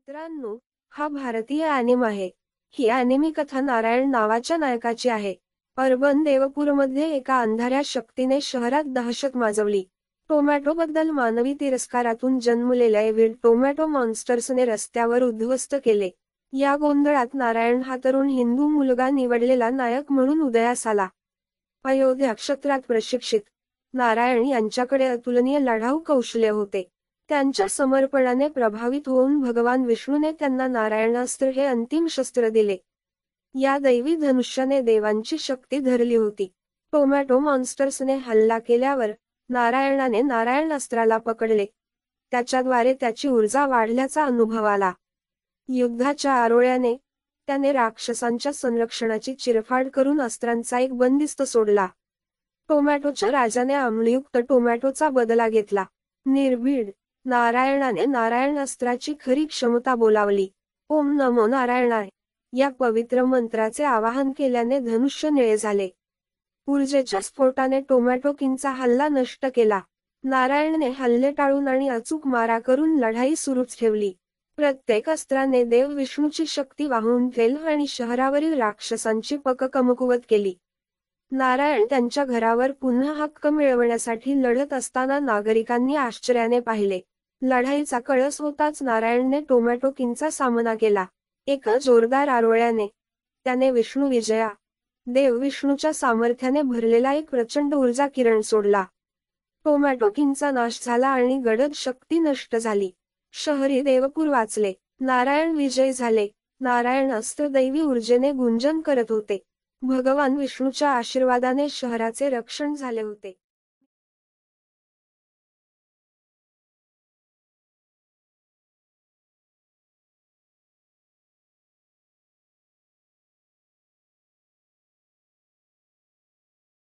मित्रांनो, हा भारतीय अॅनिम आहे. ही अॅनिमी कथा नारायण नावाच्या नायकाची आहे. अर्बन देवपूरमध्ये एका अंधाऱ्या शक्तीने शहरात दहशत माजवली. टोमॅटोबद्दल मानवी तिरस्कारातून जन्मलेल्या एव्हिड टोमॅटो मॉन्स्टर्सने रस्त्यावर उद्ध्वस्त केले. या गोंधळात नारायण हा तरुण हिंदू मुलगा निवडलेला नायक म्हणून उदयास आला. अयोध्या क्षेत्रात प्रशिक्षित नारायण यांच्याकडे अतुलनीय लढाऊ कौशल्य होते. त्यांच्या समर्पणाने प्रभावित होऊन भगवान विष्णूने त्यांना नारायणास्त्र हे अंतिम शस्त्र दिले. या दैवी धनुष्याने देवांची शक्ती धरली होती. टोमॅटो मॉन्स्टर्सने हल्ला केल्यावर नारायणाने नारायणास्त्राला पकडले. त्याच्याद्वारे त्याची ऊर्जा वाढल्याचा अनुभव आला. युद्धाच्या आरोळ्याने त्याने राक्षसांच्या संरक्षणाची चिरफाड करून अस्त्रांचा एक बंदिस्त सोडला. टोमॅटोच्या राजाने आम्लयुक्त टोमॅटोचा बदला घेतला. निर्भीड नारायणाने नारायणास्त्राची खरी क्षमता बोलावली. ओम नमो नारायणाय या पवित्र मंत्राचे आवाहन केल्याने धनुष्य निळे झाले. ऊर्जेच्या स्फोटाने टोमॅटो किंगचा हल्ला नष्ट केला. नारायणने हल्ले टाळून आणि अचूक मारा करून लढाई सुरूच ठेवली. प्रत्येक अस्त्राने देव विष्णूची शक्ती वाहून गेली आणि शहरावरील राक्षसांची पकड कमकुवत केली. नारायण त्यांच्या घरावर पुन्हा हक्क मिळवण्यासाठी लढत असताना नागरिकांनी आश्चर्याने पाहिले. लढाईचा कळस होताच नारायणने टोमॅटो किंगचा सामना केला. एका जोरदार आरोळ्याने त्याने विष्णू विजया देव विष्णूच्या सामर्थ्याने भरलेला एक प्रचंड ऊर्जा किरण सोडला. टोमॅटो किंगचा नाश झाला आणि गडद शक्ती नष्ट झाली. शहरी देवपूर वाचले. नारायण विजयी झाले. नारायण अस्त्र दैवी ऊर्जेने गुंजन करत होते. भगवान विष्णूच्या आशीर्वादाने शहराचे रक्षण झाले होते.